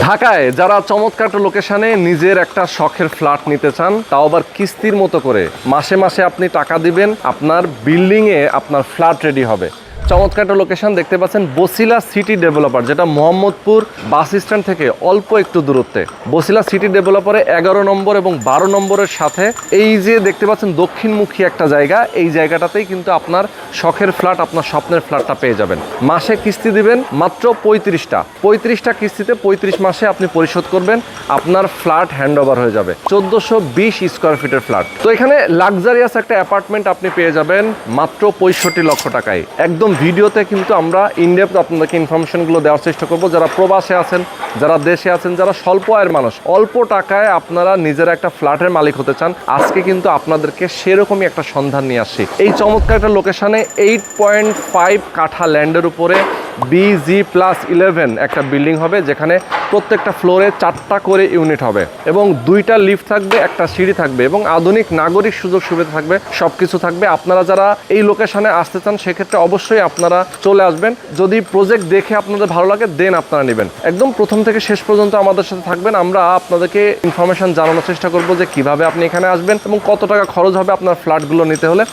ঢাকায় যারা চমৎকার একটা লোকেশনে নিজের একটা শখের ফ্ল্যাট নিতে চান, তাও আবার কিস্তির মতো করে মাসে মাসে আপনি টাকা দিবেন, আপনার বিল্ডিংয়ে আপনার ফ্ল্যাট রেডি হবে। চমৎকার একটা লোকেশন দেখতে পাচ্ছেন, বছিলা সিটি ডেভেলপার, যেটা মোহাম্মদপুর বাস স্ট্যান্ড থেকে অল্প একটু দূরত্বে। বছিলা সিটি ডেভেলপারে 11 নম্বর এবং 12 নম্বরের সাথে এই যে দেখতে পাচ্ছেন দক্ষিণমুখী একটা জায়গা, এই জায়গাটাতেই কিন্তু আপনার শখের ফ্ল্যাট, আপনার স্বপ্নের ফ্ল্যাটটা পেয়ে যাবেন। মাসে কিস্তি দিবেন মাত্র 35টা কিস্তিতে 35 মাসে আপনি পরিশোধ করবেন, আপনার ফ্ল্যাট হ্যান্ড ওভার হয়ে যাবে। 1420 স্কোয়ার ফিটের ফ্ল্যাট। তো এখানে লাক্সারিয়াস একটা অ্যাপার্টমেন্ট আপনি পেয়ে যাবেন মাত্র 65 লক্ষ টাকায়। একদম ভিডিওতে কিন্তু আমরা ইনডেপথ আপনাদেরকে ইনফরমেশনগুলো দেওয়ার চেষ্টা করবো। যারা প্রবাসে আছেন, যারা দেশে আছেন, যারা স্বল্প আয়ের মানুষ, অল্প টাকায় আপনারা নিজেরা একটা ফ্ল্যাটের মালিক হতে চান, আজকে কিন্তু আপনাদেরকে সেরকমই একটা সন্ধান নিয়ে আসছি। এই চমৎকার একটা লোকেশনে 8.5 কাঠা ল্যান্ডের উপরে BG+11 একটা বিল্ডিং হবে, যেখানে প্রত্যেকটা ফ্লোরে 4টা করে ইউনিট হবে এবং 2টা লিফট থাকবে, একটা সিঁড়ি থাকবে এবং আধুনিক নাগরিক সুযোগ সুবিধা থাকবে, সব কিছু থাকবে। আপনারা যারা এই লোকেশনে আসতে চান সেক্ষেত্রে অবশ্যই আপনারা চলে আসবেন। যদি প্রজেক্ট দেখে আপনাদের ভালো লাগে দেন আপনারা নেবেন। একদম প্রথম থেকে শেষ পর্যন্ত আমাদের সাথে থাকবেন। আমরা আপনাদেরকে ইনফরমেশন জানানোর চেষ্টা করব যে কিভাবে আপনি এখানে আসবেন এবং কত টাকা খরচ হবে আপনার ফ্ল্যাটগুলো নিতে হলে।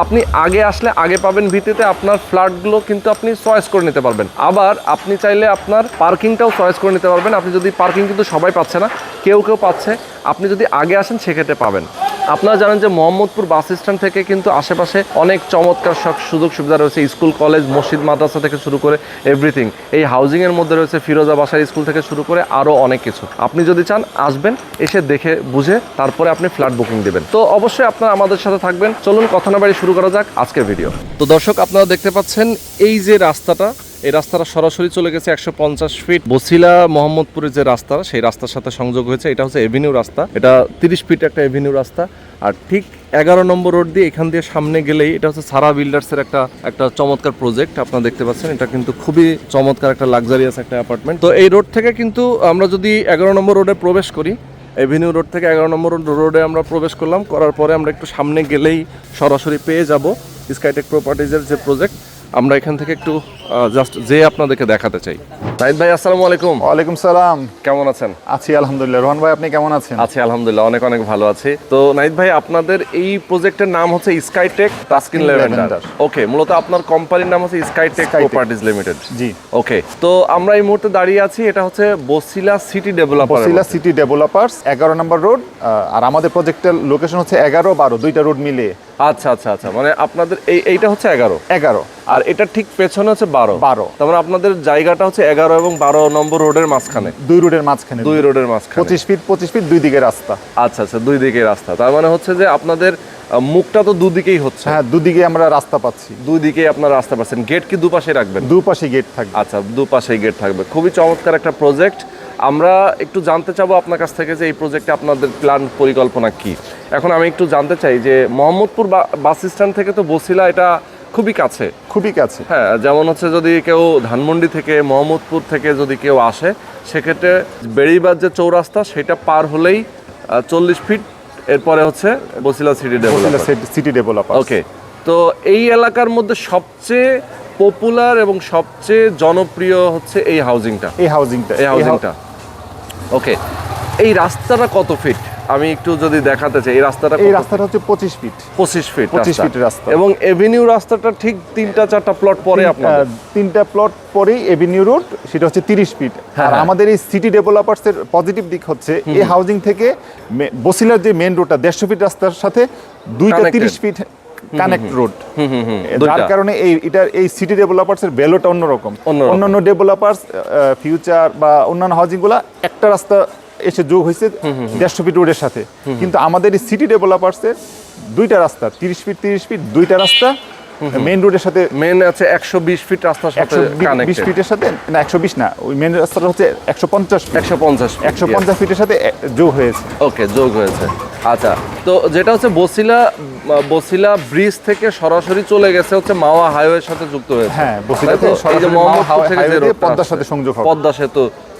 আপনি আগে আসলে আগে পাবেন ভিত্তিতে আপনার ফ্ল্যাটগুলো কিন্তু আপনি চয়েস করে নিতে পারবেন। আবার আপনি চাইলে আপনার পার্কিংটাও চয়েস করে নিতে পারবেন। আপনি যদি পার্কিং কিন্তু সবাই পাচ্ছে না, কেউ পাচ্ছে, আপনি যদি আগে আসেন সেক্ষেত্রে পাবেন। আপনারা জানেন যে মোহাম্মদপুর বাস স্ট্যান্ড থেকে কিন্তু আশেপাশে অনেক চমৎকার সুযোগ সুবিধা রয়েছে, স্কুল কলেজ মসজিদ মাদ্রাসা থেকে শুরু করে এভরিথিং। এই হাউজিংয়ের মধ্যে রয়েছে ফিরোজা বাসার স্কুল থেকে শুরু করে আরও অনেক কিছু। আপনি যদি চান আসবেন, এসে দেখে বুঝে তারপরে আপনি ফ্ল্যাট বুকিং দেবেন। তো অবশ্যই আপনারা আমাদের সাথে থাকবেন। চলুন কথা না বাড়ি শুরু করা যাক আজকের ভিডিও। তো দর্শক, আপনারা দেখতে পাচ্ছেন এই যে রাস্তাটা, এই রাস্তাটা সরাসরি চলে গেছে 150 ফিট বছিলা মোহাম্মদপুরের যে রাস্তা, সেই রাস্তার সাথে সংযোগ হয়েছে। এটা হচ্ছে এভিনিউ রাস্তা, এটা 30 ফিট একটা এভিনিউ রাস্তা। আর ঠিক 11 নম্বর রোড দিয়ে এখান দিয়ে সামনে গেলেই এটা হচ্ছে সারা বিল্ডার্সের একটা চমৎকার প্রজেক্ট। আপনারা দেখতে পাচ্ছেন এটা কিন্তু খুবই চমৎকার একটা লাক্সারিয়াস একটা অ্যাপার্টমেন্ট। তো এই রোড থেকে কিন্তু আমরা যদি 11 নম্বর রোডে প্রবেশ করি, এভিনিউ রোড থেকে 11 নম্বর রোডে আমরা প্রবেশ করলাম, করার পরে আমরা একটু সামনে গেলেই সরাসরি পেয়ে যাব স্কাইটেক প্রপার্টিজের যে প্রজেক্ট। আমরা এখান থেকে একটু জাস্ট যে আপনাদেরকে দেখাতে চাই। নাহিদ ভাই, আসসালামু আলাইকুম। ওয়ালাইকুম সালাম। কেমন আছেন? আছি আলহামদুলিল্লাহ। রোহন ভাই, আপনি কেমন আছেন? আছি আলহামদুলিল্লাহ, অনেক অনেক ভালো আছি। তো নাহিদ ভাই, আপনাদের এই প্রজেক্টের নাম হচ্ছে স্কাইটেক তাসকিন ল্যাভেন্ডার। ওকে, মূলত আপনার কোম্পানির নাম হচ্ছে স্কাইটেক প্রপার্টিজ লিমিটেড। জি, ওকে। তো আমরা এই মুহূর্তে দাঁড়িয়ে আছি, এটা হচ্ছে Bosila city developer. Bosila city developers 11 নম্বর রোড। আর আমাদের প্রজেক্টের লোকেশন হচ্ছে 11-12, দুইটা রোড মিলিয়ে। আচ্ছা আচ্ছা আচ্ছা, মানে আপনাদের এইটা হচ্ছে 11 আর এটা ঠিক পেছনে হচ্ছে 12। তার মানে আপনাদের জায়গাটা হচ্ছে 11 এবং 12 নম্বর রোডের মাঝখানে, দুই রোডের মাঝখানে 25 ফিট দুই দিকে রাস্তা। আচ্ছা আচ্ছা, দুই দিকে রাস্তা। তার মানে হচ্ছে যে আপনাদের মুখটা তো দুদিকেই হচ্ছে। হ্যাঁ, দুদিকে আমরা রাস্তা পাচ্ছি। দুই দিকে আপনার রাস্তা পাচ্ছেন। গেট কি দুপাশে রাখবেন? দুপাশে গেট থাকবে। আচ্ছা, দুপাশেই গেট থাকবে। খুবই চমৎকার একটা প্রজেক্ট। আমরা একটু জানতে চাবো আপনার কাছ থেকে যে এই প্রজেক্টে আপনাদের প্ল্যান পরিকল্পনা কি। এখন আমি একটু জানতে চাই যে মোহাম্মদপুর বাস স্ট্যান্ড থেকে তো বছিলা এটা খুবই কাছে। হ্যাঁ, যেমন হচ্ছে যদি কেউ ধানমন্ডি থেকে মোহাম্মদপুর থেকে যদি কেউ আসে, সেক্ষেত্রে বেড়িবাঁধ যে চৌরাস্তা সেটা পার হলেই 40 ফিট, এরপরে হচ্ছে বছিলা সিটি ডেভেলপার। ওকে। তো এই এলাকার মধ্যে সবচেয়ে পপুলার এবং সবচেয়ে জনপ্রিয় হচ্ছে এই হাউজিংটা। ওকে, এই রাস্তাটা কত ফিট আমি একটু যদি দেখাতে চাই। এই রাস্তাটা হচ্ছে 25 ফিট রাস্তা এবং এভিনিউ রাস্তাটা ঠিক 3-4টা প্লট পরে আপনাদের 3টা প্লট পরেই এভিনিউ রোড, সেটা হচ্ছে 30 ফিট। আর আমাদের এই সিটি ডেভেলপার্স এর পজিটিভ দিক হচ্ছে এই হাউজিং থেকে বছিলার যে মেইন রোডটা 150 ফিট রাস্তার সাথে 2টা 30 ফিট কানেক্ট রোড। যার কারণে এই সিটি ডেভেলপার্স এর ভ্যালুটা অন্যরকম। অন্যান্য ডেভেলপার্স ফিউচার বা অন্যান্য হাউজিং গুলা একটা রাস্তা এসে যোগ হয়েছে 150 ফিট রোডের সাথে, কিন্তু আমাদের এই সিটি ডেভেলপার্স এর দুইটা রাস্তা 30 ফিট দুইটা রাস্তা মেইন রোডের সাথে। মেইন আছে 120 ফিট রাস্তার সাথে কানেক্টেড। 120 ফিটের সাথে না, 120 না, ওই মেইন রাস্তাটা হচ্ছে 150 ফিটের সাথে যোগ হয়েছে। ওকে, যোগ হয়েছে। আচ্ছা, তো যেটা হচ্ছে বছিলা ব্রিজ থেকে সরাসরি চলে গেছে হচ্ছে মাওয়া হাইওয়ের সাথে যুক্ত হয়েছে। হ্যাঁ, বছিলাতে সরাসরি মোহাম্মদপুর থেকে যে পদ্মা সাথে সংযোগ হবে,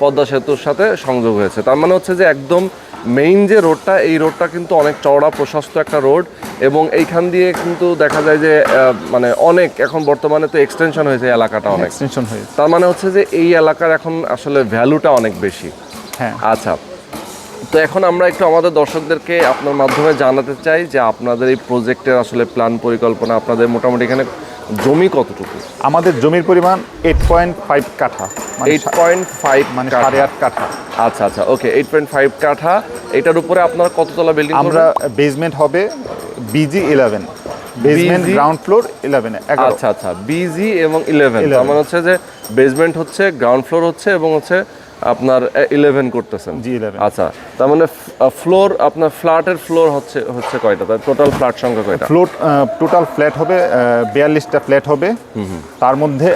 পদ্মা সেতুর সাথে সংযোগ হয়েছে। তার মানে হচ্ছে যে একদম মেইন যে রোডটা, এই রোডটা কিন্তু অনেক চওড়া প্রশস্ত একটা রোড এবং এইখান দিয়ে কিন্তু দেখা যায় যে মানে অনেক এখন বর্তমানে তো এক্সটেনশন হয়েছে এলাকাটা, অনেক এক্সটেনশন হয়েছে। তার মানে হচ্ছে যে এই এলাকার এখন আসলে ভ্যালুটা অনেক বেশি। হ্যাঁ। আচ্ছা, তো এখন আমরা একটু আমাদের দর্শকদেরকে আপনার মাধ্যমে জানাতে চাই যে আপনাদের এই প্রজেক্টের আসলে প্ল্যান পরিকল্পনা, আপনাদের মোটামুটি এখানে জমি কতটুকু? আমাদের জমির পরিমাণ 8.5 কাঠা, 8.5 মানে কাঠা। 8.5 কাঠা। আচ্ছা আচ্ছা, ওকে, 8.5 কাঠা। এটার উপরে আপনারা কততলা বিল্ডিং আমরা বেসমেন্ট হবে BG 11, basement BG ground floor 11 11। আচ্ছা আচ্ছা, বিজি এবং 11, তার মানে হচ্ছে যে বেসমেন্ট হচ্ছে, গ্রাউন্ড ফ্লোর হচ্ছে এবং হচ্ছে আপনার 11 করতেছেন। জি 11। আচ্ছা, তার মানে ফ্লোর, আপনার ফ্ল্যাটের ফ্লোর হচ্ছে কয়টা, তার টোটাল ফ্ল্যাট সংখ্যা কয়টা? ফ্লোর টোটাল ফ্ল্যাট হবে 42টা ফ্ল্যাট হবে। তার মধ্যে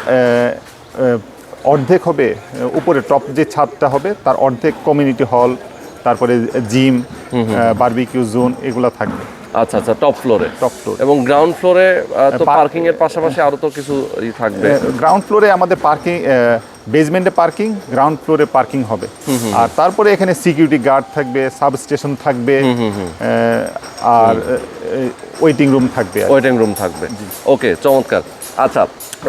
অর্ধেক হবে উপরে টপ যে ছাদটা হবে তার অর্ধেক কমিউনিটি হল, তারপরে জিম, বারবিকিউ জোন এগুলো থাকবে। আচ্ছা আচ্ছা, টপ ফ্লোরে। Top floor. এবং গ্রাউন্ড ফ্লোরে তো পার্কিং এর পাশাপাশি আরো তো কিছু থাকবে। গ্রাউন্ড ফ্লোরে আমাদের পার্কিং, বেসমেন্টে পার্কিং, গ্রাউন্ড ফ্লোরে পার্কিং হবে। আর তারপরে এখানে সিকিউরিটি গার্ড থাকবে, সাবস্টেশন থাকবে, আর ওয়েটিং রুম থাকবে। ওয়েটিং রুম থাকবে। ওকে, চমৎকার। আচ্ছা,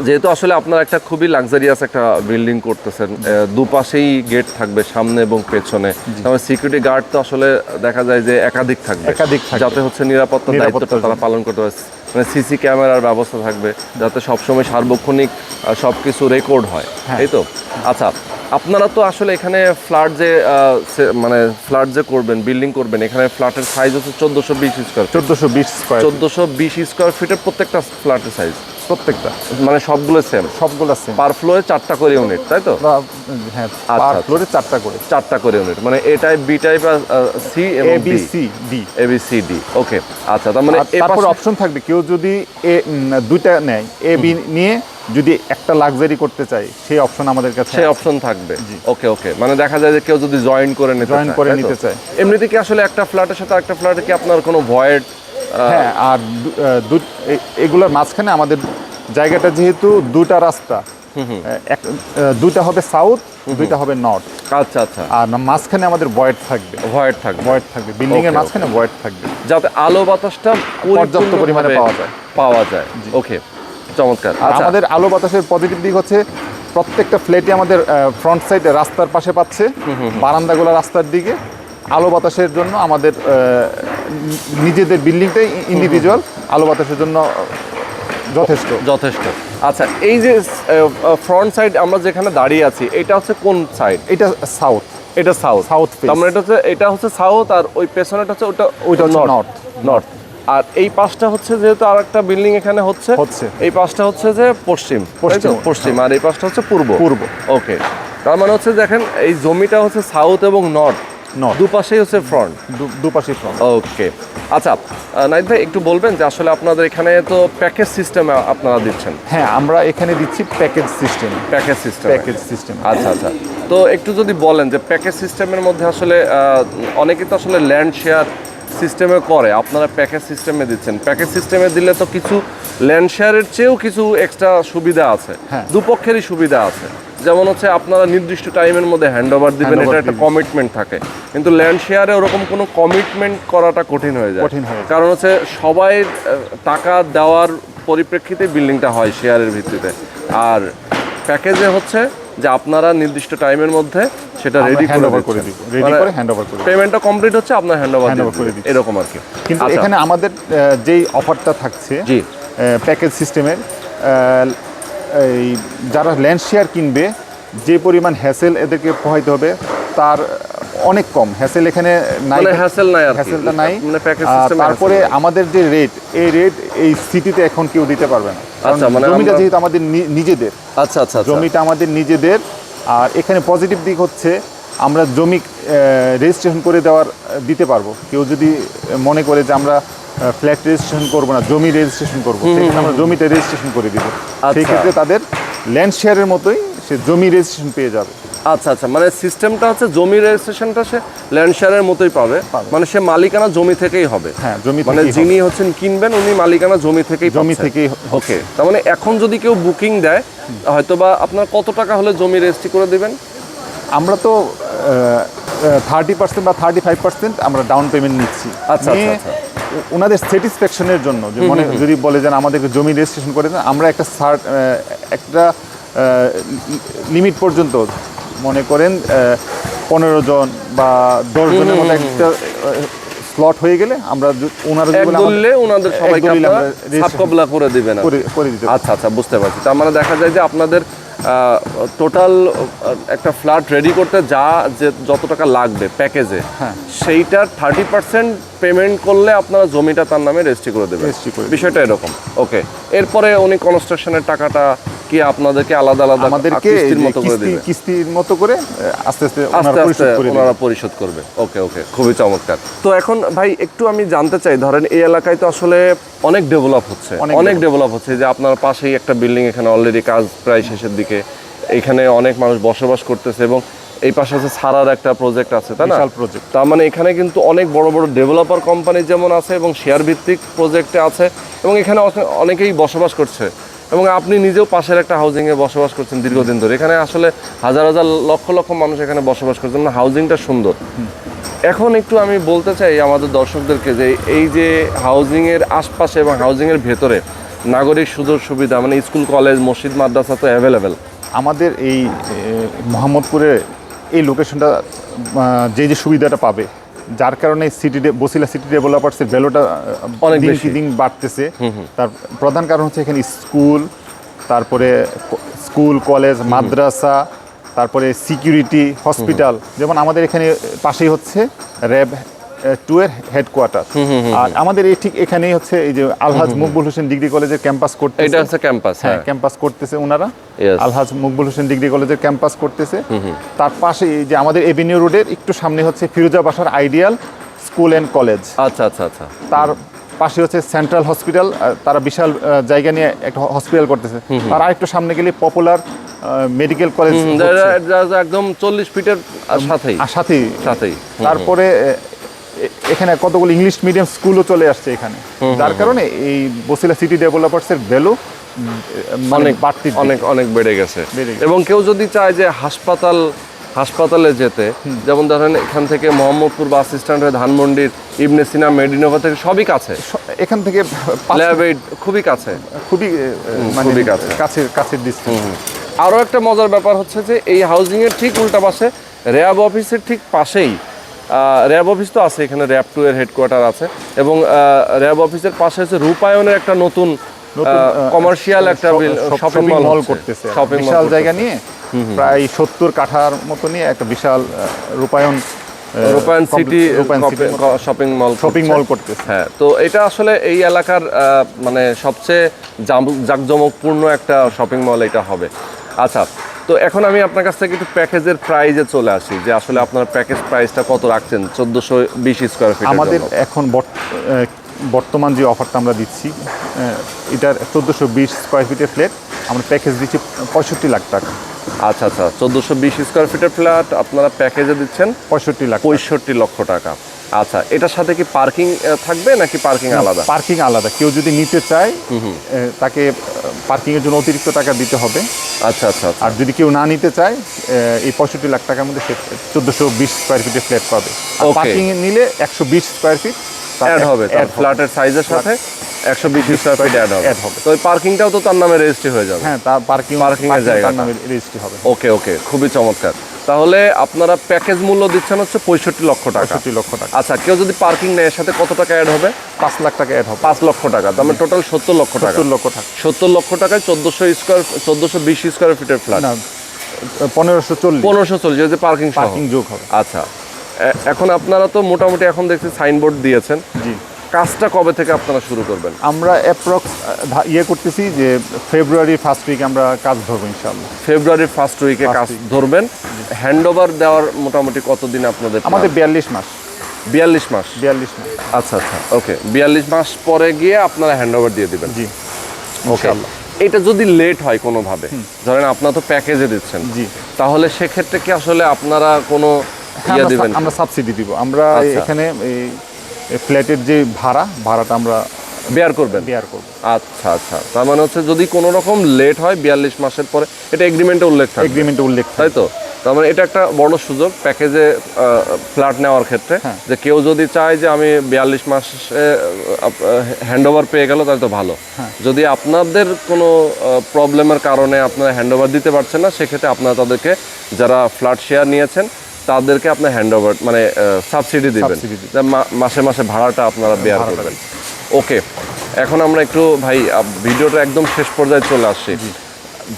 যেহেতু আসলে আপনারা একটা খুবই লাক্সারিয়াস একটা বিল্ডিং করতেছেন, দুপাশেই গেট থাকবে, সামনে এবং পেছনে, তারপরে সিকিউরিটি গার্ড তো আসলে দেখা যায় যে একাধিক থাকবে, যাতে হচ্ছে নিরাপত্তার দায়িত্বটা তারা পালন করতে পারে। মানে সিসি ক্যামেরার ব্যবস্থা থাকবে, যাতে সবসময় সার্বক্ষণিক সব কিছু রেকর্ড হয়, এই তো। আচ্ছা, আপনারা তো আসলে এখানে ফ্ল্যাট যে মানে ফ্ল্যাট যে করবেন, বিল্ডিং করবেন, এখানে ফ্ল্যাটের সাইজ হচ্ছে 1420 স্কয়ার, 1420 স্কয়ার ফিটের প্রত্যেকটা ফ্ল্যাটের সাইজ, প্রত্যেকটা মানে সবগুলো সেম, পার ফ্লোরে 4টা করে ইউনিট, তাই তো? হ্যাঁ, আচ্ছা, পার ফ্লোরে 4টা করে ইউনিট, মানে এ টাইপ, বি টাইপ, আর সি এবং A B C D। ওকে। আচ্ছা, তার মানে তারপর অপশন থাকবে, কেউ যদি দুইটা নেয়, A B নিয়ে যদি একটা লাক্সারি করতে চায়, সেই অপশন আমাদের কাছে সেই অপশন থাকবে। ওকে ওকে, মানে দেখা যায় যে কেউ যদি জয়েন করে নিতে চায়। এমনিতে কি আসলে একটা ফ্ল্যাটের সাথে একটা ফ্ল্যাটে কি আপনার কোনো ভয়েড? হ্যাঁ, আর এগুলোর মাঝখানে আমাদের জায়গাটা যেহেতু দুটা রাস্তা, দুইটা হবে সাউথ, দুইটা হবে নর্থ। আচ্ছা আচ্ছা, আর মাঝখানে আমাদের ভয়েড থাকবে, বিল্ডিং এর মাঝখানে ভয়েড থাকবে, যাতে আলো বাতাসটা পর্যাপ্ত পরিমাণে পাওয়া যায়। ওকে, চমৎকার। আচ্ছা, আমাদের আলো বাতাসের পজিটিভ দিক হচ্ছে প্রত্যেকটা ফ্ল্যাটে আমাদের ফ্রন্ট সাইডে রাস্তার পাশে পাচ্ছে, বারান্দাগুলো রাস্তার দিকে। আলো বাতাসের জন্য আমাদের নিজেদের বিল্ডিংটাই ইন্ডিভিজুয়াল আলো বাতাসের জন্য যথেষ্ট। আচ্ছা, এই যে ফ্রন্ট সাইড আমরা যেখানে দাঁড়িয়ে আছি, এটা হচ্ছে কোন সাইড? এটা সাউথ। এটা সাউথ ফেস। তার মানে এটা হচ্ছে সাউথ, আর ওই পেছনেটা হচ্ছে ওইটা নর্থ। আর এই পাশটা হচ্ছে, যেহেতু আর একটা বিল্ডিং এখানে হচ্ছে, এই পাশটা হচ্ছে যে পশ্চিম, আর এই পাশটা হচ্ছে পূর্ব। ওকে, তার মানে হচ্ছে দেখেন, এই জমিটা হচ্ছে সাউথ এবং নর্থ, দুপাশেই হচ্ছে ফ্রন্ট, দুপাশেই ফ্রন্ট। ওকে। আচ্ছা, নাইদ ভাই, একটু বলবেন যে আসলে আপনাদের এখানে তো প্যাকেজ সিস্টেমে আপনারা দিচ্ছেন? হ্যাঁ, আমরা এখানে দিচ্ছি প্যাকেজ সিস্টেম। আচ্ছা আচ্ছা, তো একটু যদি বলেন যে প্যাকেজ সিস্টেমের মধ্যে আসলে অনেকে তো আসলে ল্যান্ড শেয়ার সিস্টেমে করে, আপনারা প্যাকেজ সিস্টেমে দিচ্ছেন। প্যাকেজ সিস্টেমে দিলে তো কিছু ল্যান্ড শেয়ারের চেয়েও কিছু এক্সট্রা সুবিধা আছে, দুপক্ষেরই সুবিধা আছে। যেমন হচ্ছে আপনারা নির্দিষ্ট টাইমের মধ্যে হ্যান্ড ওভার দিবেন, এটা একটা কমিটমেন্ট থাকে। কিন্তু ল্যান্ড শেয়ারে ওরকম কোনো কমিটমেন্ট করাটা কঠিন হয়ে যায়, কারণ হচ্ছে সবাই টাকা দেওয়ার পরিপ্রেক্ষিতে বিল্ডিংটা হয় শেয়ারের ভিত্তিতে। আর প্যাকেজে হচ্ছে যে আপনারা নির্দিষ্ট টাইমের মধ্যে সেটা রেডি করে পেমেন্টটা কমপ্লিট হচ্ছে, আপনার হ্যান্ড ওভার করে দিবেন, এরকম আর কি। কিন্তু এখানে আমাদের যেই অফারটা থাকছে প্যাকেজ সিস্টেমের, এই যারা ল্যান্ড শেয়ার কিনবে, যে পরিমাণ হ্যাসেল এদেরকে পোহাইতে হবে তার অনেক কম। হ্যাসেল এখানে নাই, হ্যাসেলটা নাই। তারপরে আমাদের যে রেট, এই রেট এই সিটিতে এখন কেউ দিতে পারবে না। জমিটা যেহেতু আমাদের নিজেদের, জমিটা আমাদের নিজেদের। আর এখানে পজিটিভ দিক হচ্ছে আমরা জমি রেজিস্ট্রেশন করে দিতে পারবো। কেউ যদি মনে করে যে আমরা ফ্ল্যাট রেজিস্ট্রেশন করবো না, জমি রেজিস্ট্রেশন করবো, সেখানে আমরা জমিতে রেজিস্ট্রেশন করে দিব। সেই ক্ষেত্রে তাদের ল্যান্ড শেয়ারের মতোই সে জমি রেজিস্ট্রেশন পেয়ে যাবে। আচ্ছা আচ্ছা, মানে সিস্টেমটা হচ্ছে জমি রেজিস্ট্রেশনটা সে ল্যান্ড শেয়ারের মতোই পাবে, মানে সে মালিকানা জমি থেকেই হবে। হ্যাঁ, জমি, মানে যিনি হচ্ছেন কিনবেন, উনি মালিকানা জমি থেকেই। ওকে, তার মানে এখন যদি কেউ বুকিং দেয়, হয়তো বা আপনার কত টাকা হলে জমি রেজিস্ট্রি করে দিবেন? আমরা তো 30% বা 35% আমরা ডাউন পেমেন্ট নিচ্ছি। আচ্ছা আচ্ছা, ওনাদের স্যাটিসফ্যাকশনের জন্য, যে মনে যদি বলে যে আমাদেরকে জমি রেজিস্ট্রেশন করে দেন, আমরা একটা লিমিট পর্যন্ত, মনে করেন 15 জন বা 10 জনের মতো একটা স্লট হয়ে গেলে আমরা ওনারা এক দলিলে ওনাদের সবাইকে আপনারা সাবকবলা করে দিবেন করে দিতে। আচ্ছা আচ্ছা, বুঝতে পারছি। তার মানে দেখা যায় যে আপনাদের টোটাল একটা ফ্ল্যাট রেডি করতে যে যত টাকা লাগবে প্যাকেজে, হ্যাঁ, সেইটার 30% পেমেন্ট করলে আপনারা জমিটা তার নামে রেজিস্ট্রি করে দেবেন। বিষয়টা এরকম। ওকে, এরপরে উনি কনস্ট্রাকশনের টাকাটা কি আপনাদেরকে আলাদা আলাদা আমাদেরকে কিস্তির মতো করে দিবে? কিস্তির মতো করে আস্তে আস্তে ওনারা পরিশোধ করবে। ওকে ওকে, খুবই চমৎকার। তো এখন ভাই একটু আমি জানতে চাই, ধরেন এই এলাকায় তো আসলে অনেক ডেভেলপ হচ্ছে, অনেক ডেভেলপ হচ্ছে, যে আপনার পাশেই একটা বিল্ডিং, এখানে অলরেডি কাজ প্রায় শেষের দিকে, এখানে অনেক মানুষ বসবাস করতেছে, এবং এই পাশে আছে সারার একটা প্রজেক্ট আছে, তাই না? বিশাল প্রজেক্ট। তার মানে এখানে কিন্তু অনেক বড় বড় ডেভেলপার কোম্পানি যেমন আছে, এবং শেয়ার ভিত্তিক প্রজেক্টে আছে, এবং এখানে অনেকেই বসবাস করছে, এবং আপনি নিজেও পাশের একটা হাউজিংয়ে বসবাস করছেন দীর্ঘদিন ধরে। এখানে আসলে হাজার হাজার লক্ষ লক্ষ মানুষ এখানে বসবাস করছেন, মানে হাউজিংটা সুন্দর। এখন একটু আমি বলতে চাই আমাদের দর্শকদেরকে যে এই যে হাউজিংয়ের আশপাশে এবং হাউজিংয়ের ভেতরে নাগরিক সুযোগ সুবিধা, মানে স্কুল কলেজ মসজিদ মাদ্রাসা তো অ্যাভেলেবেল আমাদের এই মোহাম্মদপুরে এই লোকেশনটা যে সুবিধাটা পাবে, যার কারণে বসিলা সিটি ডেভেলপার্সের ভ্যালুটা অনেক দিন বেশি। কি দিন বাড়তেছে। তার প্রধান কারণ হচ্ছে এখানে তারপরে স্কুল কলেজ মাদ্রাসা, তারপরে সিকিউরিটি, হসপিটাল। যেমন আমাদের এখানে পাশেই হচ্ছে র্যাব 2 এর হেডকোয়ার্টার, আর আমাদের এই ঠিক এখানেই হচ্ছে এই যে আলহাজ মকবুল হোসেন ডিগ্রি কলেজের ক্যাম্পাস করতেছে। এটা হচ্ছে ক্যাম্পাস, হ্যাঁ, ক্যাম্পাস করতেছে ওনারা। Yes. আলহাজ মকবুল হোসেন ডিগ্রি কলেজের ক্যাম্পাস করতেছে। তার পাশে এই যে আমাদের এভিনিউ রোডের একটু সামনে হচ্ছে ফিরোজা বাসার আইডিয়াল স্কুল অ্যান্ড কলেজ। আচ্ছা আচ্ছা আচ্ছা। তার পাশে হচ্ছে সেন্ট্রাল হসপিটাল, তারা বিশাল জায়গা নিয়ে একটা হসপিটাল করতেছে। আর আরেকটু সামনে গেলে পপুলার মেডিকেল কলেজ একদম 40 ফিটের সাথেই। তারপরে এখানে কতগুলো ইংলিশ মিডিয়াম স্কুলও চলে আসছে এখানে, যার কারণে এই বসিলা সিটি ডেভেলপার্সের ভ্যালু অনেক বাড়তি, অনেক বেড়ে গেছে। এবং কেউ যদি চায় যে হাসপাতালে যেতে, যেমন ধরেন এখান থেকে মোহাম্মদপুর বাস স্ট্যান্ড হয়ে ধানমন্ডির ইবনে সিনা মেডিনোভা থেকে সবই কাছে, এখান থেকে খুবই কাছে, খুবই কাছের ডিস্টেন্স। আরও একটা মজার ব্যাপার হচ্ছে যে এই হাউজিংয়ের ঠিক উল্টা পাশে র্যাব অফিসের ঠিক পাশেই, র্যাব অফিস তো আছে এখানে, র্যাব 2 এর হেডকোয়ার্টার আছে, এবং র্যাব অফিসের পাশে হচ্ছে রূপায়ণের একটা নতুন কমার্শিয়াল একটা শপিং মল করতেছে, বিশাল জায়গা নিয়ে প্রায় 70 কাঠার মতো নিয়ে একটা বিশাল রূপায়ণ সিটি শপিং মল করতেছে। হ্যাঁ, তো এটা আসলে এই এলাকার মানে সবচেয়ে জাঁকজমকপূর্ণ একটা শপিং মল এটা হবে। আচ্ছা, তো এখন আমি আপনার কাছ থেকে একটু প্যাকেজের প্রাইজে চলে আসি, যে আসলে আপনার প্যাকেজ প্রাইসটা কত রাখছেন 1420 স্কয়ার ফিট? আমাদের এখন বর্তমান যে অফারটা আমরা দিচ্ছি, এটার 1420 স্কয়ার ফিটের ফ্ল্যাট আমরা প্যাকেজ দিচ্ছি 65 লাখ টাকা। আচ্ছা আচ্ছা, 1420 স্কয়ার ফিটের ফ্ল্যাট আপনারা প্যাকেজে দিচ্ছেন 65 লক্ষ টাকা। আচ্ছা, এটার সাথে কি পার্কিং থাকবে নাকি পার্কিং আলাদা? পার্কিং আলাদা, কেউ যদি নিতে চায় তাকে পার্কিং এর জন্য অতিরিক্ত টাকা দিতে হবে। আচ্ছা আচ্ছা। আর যদি কেউ না নিতে চায়, এই 65 লাখ টাকার মধ্যে সে 1420 স্কয়ার ফিটের ফ্ল্যাট পাবে। পার্কিং নিলে 120 স্কয়ার ফিট অ্যাড হবে, তার ফ্ল্যাটের সাইজের সাথে 120 স্কয়ার ফিট অ্যাড হবে। তো এই পার্কিংটাও তো তার নামে রেজিস্ট্রি হয়ে যাবে। হ্যাঁ, তার পার্কিং এর জায়গা তার নামে রেজিস্ট্রি হবে। ওকে ওকে, খুবই চমৎকার। তাহলে আপনারা প্যাকেজ মূল্য দিচ্ছেন হচ্ছে 65 লক্ষ টাকা। 65 লক্ষ টাকা। আচ্ছা, কেউ যদি পার্কিং নেয়, এর সাথে কত টাকা অ্যাড হবে? 5 লাখ টাকা অ্যাড হবে। 5 লক্ষ টাকা, তার মানে টোটাল 70 লক্ষ টাকা। 70 লক্ষ টাকায় 1420 স্কয়ার ফিটের ফ্ল্যাট। না, 1540 যদি পার্কিং যোগ হবে। আচ্ছা, এখন আপনারা তো মোটামুটি এখন দেখছি সাইনবোর্ড দিয়েছেন। জি। কাজটা কবে থেকে আপনারা শুরু করবেন? আমরা অ্যাপ্রক্স করতেছি যে ফেব্রুয়ারি ফার্স্ট উইকে আমরা কাজ ধরবো ইনশাআল্লাহ। ফেব্রুয়ারি ফার্স্ট উইকে কাজ ধরবেন। হ্যান্ডওভার দেওয়ার মোটামুটি কতদিন আপনাদের? আমাদের 42 মাস। 42 মাস। আচ্ছা আচ্ছা, ওকে। 42 মাস পরে গিয়ে আপনারা হ্যান্ডওভার দিয়ে দিবেন। জি, ওকে। এটা যদি লেট হয় কোনোভাবে, ধরেন আপনারা তো প্যাকেজে দিচ্ছেন, জি, তাহলে সেক্ষেত্রে কি আসলে আপনারা কোনো দিবেন? আমরা সাবসিডি দিব। আমরা এখানে এই ফ্ল্যাটের যে ভাড়াটা আমরা বেয়ার করব। আচ্ছা আচ্ছা, তার মানে হচ্ছে যদি কোনো রকম লেট হয় 42 মাসের পরে, এটা এগ্রিমেন্টে উল্লেখ থাকবে, তাই তো? তার মানে এটা একটা বড় সুযোগ প্যাকেজে ফ্ল্যাট নেওয়ার ক্ষেত্রে, যে কেউ যদি চায় যে আমি 42 মাসে হ্যান্ডওভার পেয়ে গেল, তাহলে তো ভালো। যদি আপনাদের কোনো প্রবলেমের কারণে আপনারা হ্যান্ডওভার দিতে পারছেন না, সেক্ষেত্রে আপনারা তাদেরকে, যারা ফ্ল্যাট শেয়ার নিয়েছেন, তাদেরকে আপনি হ্যান্ড ওভার মানে সাবসিডি দিবেন, Subsidy দিবেন। যে মাসে মাসে ভাড়াটা আপনারা বেয়ার করবেন। ওকে, এখন আমরা একটু ভাই ভিডিওটা একদম শেষ পর্যায়ে চলে আসছি।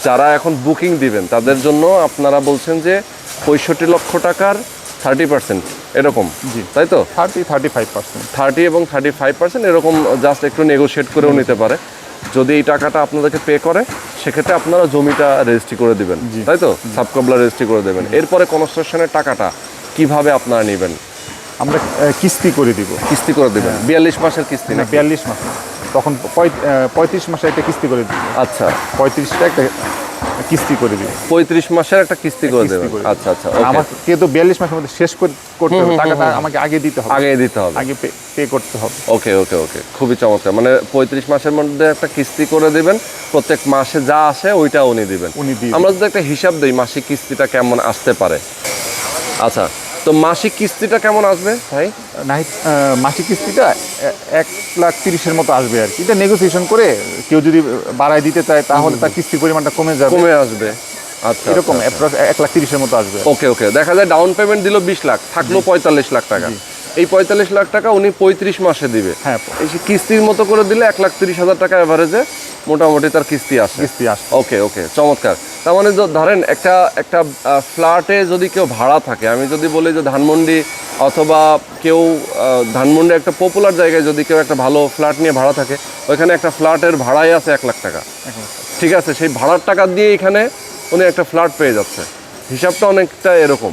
যারা এখন বুকিং দিবেন তাদের জন্য আপনারা বলছেন যে 65 লক্ষ টাকার 30% এরকম, জি। তাই তো? 30-35%। 30 এবং 35% এরকম জাস্ট একটু নেগোশিয়েট করেও নিতে পারে। যদি এই টাকাটা আপনাদেরকে পে করে সেক্ষেত্রে আপনারা জমিটা রেজিস্ট্রি করে দিবেন, তাই তো? সাবকবলা রেজিস্ট্রি করে দেবেন। এরপরে কনস্ট্রাকশনের টাকাটা কিভাবে আপনারা নেবেন? আমরা কিস্তি করে দিব। কিস্তি করে দিবেন 42 মাসের কিস্তি না? 42 মাস, তখন 35 মাসে একটা কিস্তি করে দিব। আচ্ছা, 35টা একটা কিস্তি করে দিব। 35 মাসের একটা কিস্তি করে কিস্তি দেবেন। করে দেব। আচ্ছা আচ্ছা, আর আমাকে তো 42 মাসের মধ্যে শেষ করতে হবে, টাকাটা আমাকে আগে দিতে হবে, আগে দিতে হবে। আগে পে করতে হবে। ওকে ওকে ওকে, খুবই চমৎকার। মানে 35 মাসের মধ্যে একটা কিস্তি করে দিবেন, প্রত্যেক মাসে যা আসে ওইটা উনি দিবেন। উনি দিয়ে আমরা যদি একটা হিসাব দিই মাসিক কিস্তিটা কেমন আসতে পারে। আচ্ছা, তো মাসিক কিস্তিটা কেমন আসবে ভাই? নাই, মাসিক কিস্তিটা 1,30,000-এর মতো আসবে আর কি। এটা নেগোসিয়েশন করে কেউ যদি বাড়ায় দিতে চায় তাহলে তার কিস্তি পরিমাণটা কমে যাবে, কমে আসবে। আচ্ছা, এরকম আচ্ছা, আচ্ছা। 1,30,000-এর মতো আসবে। ওকে ওকে, দেখা যায় ডাউন পেমেন্ট দিল 20 লাখ, থাকলো 45 লাখ টাকা। এই 45 লাখ টাকা উনি 35 মাসে দিবে। হ্যাঁ, এই যে কিস্তির মতো করে দিলে 1,30,000 টাকা এভারেজে মোটামুটি তার কিস্তি আসে। কিস্তি আসবে। ওকে ওকে, চমৎকার। তার মানে ধরেন একটা ফ্ল্যাটে যদি কেউ ভাড়া থাকে, আমি যদি বলি যে ধানমন্ডি অথবা কেউ ধানমন্ডি একটা পপুলার জায়গায় যদি কেউ একটা ভালো ফ্ল্যাট নিয়ে ভাড়া থাকে, ওইখানে একটা ফ্ল্যাটের ভাড়াই আছে 1 লাখ টাকা। ঠিক আছে, সেই ভাড়ার টাকা দিয়ে এখানে উনি একটা ফ্ল্যাট পেয়ে যাচ্ছে। হিসাবটা অনেকটা এরকম।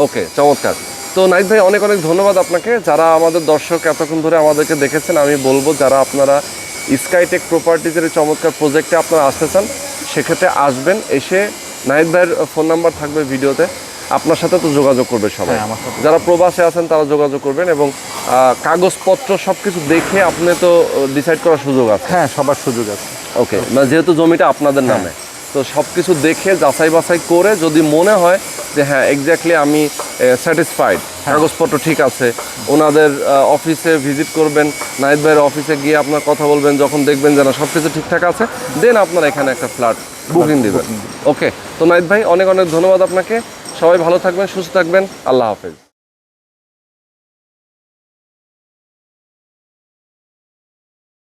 ওকে, চমৎকার। তো নাহিদ ভাই, অনেক অনেক ধন্যবাদ আপনাকে। যারা আমাদের দর্শক এতক্ষণ ধরে আমাদেরকে দেখেছেন, আমি বলবো যারা আপনারা স্কাইটেক প্রপার্টিজের চমৎকার প্রজেক্টে আপনারা আসতে চান সেক্ষেত্রে আসবেন। এসে নাহিদ ভাইয়ের ফোন নাম্বার থাকবে ভিডিওতে, আপনার সাথে তো যোগাযোগ করবে সবাই। আমার সাথে। যারা প্রবাসে আছেন তারা যোগাযোগ করবেন, এবং কাগজপত্র সব কিছু দেখে আপনি তো ডিসাইড করার সুযোগ আছে। হ্যাঁ, সবার সুযোগ আছে। ওকে, মানে যেহেতু জমিটা আপনাদের নামে, তো সব কিছু দেখে যাচাই বাছাই করে যদি মনে হয় যে হ্যাঁ এক্স্যাক্টলি আমি স্যাটিসফাইড, কাগজপত্র ঠিক আছে, ওনাদের অফিসে ভিজিট করবেন, নাহিদ ভাইয়ের অফিসে গিয়ে আপনার কথা বলবেন, যখন দেখবেন যে না সব কিছু ঠিকঠাক আছে, দেন আপনারা এখানে একটা ফ্ল্যাট বুকিং দেবেন। ওকে, তো নাহিদ ভাই অনেক অনেক ধন্যবাদ আপনাকে। সবাই ভালো থাকবেন, সুস্থ থাকবেন, আল্লাহ হাফেজ।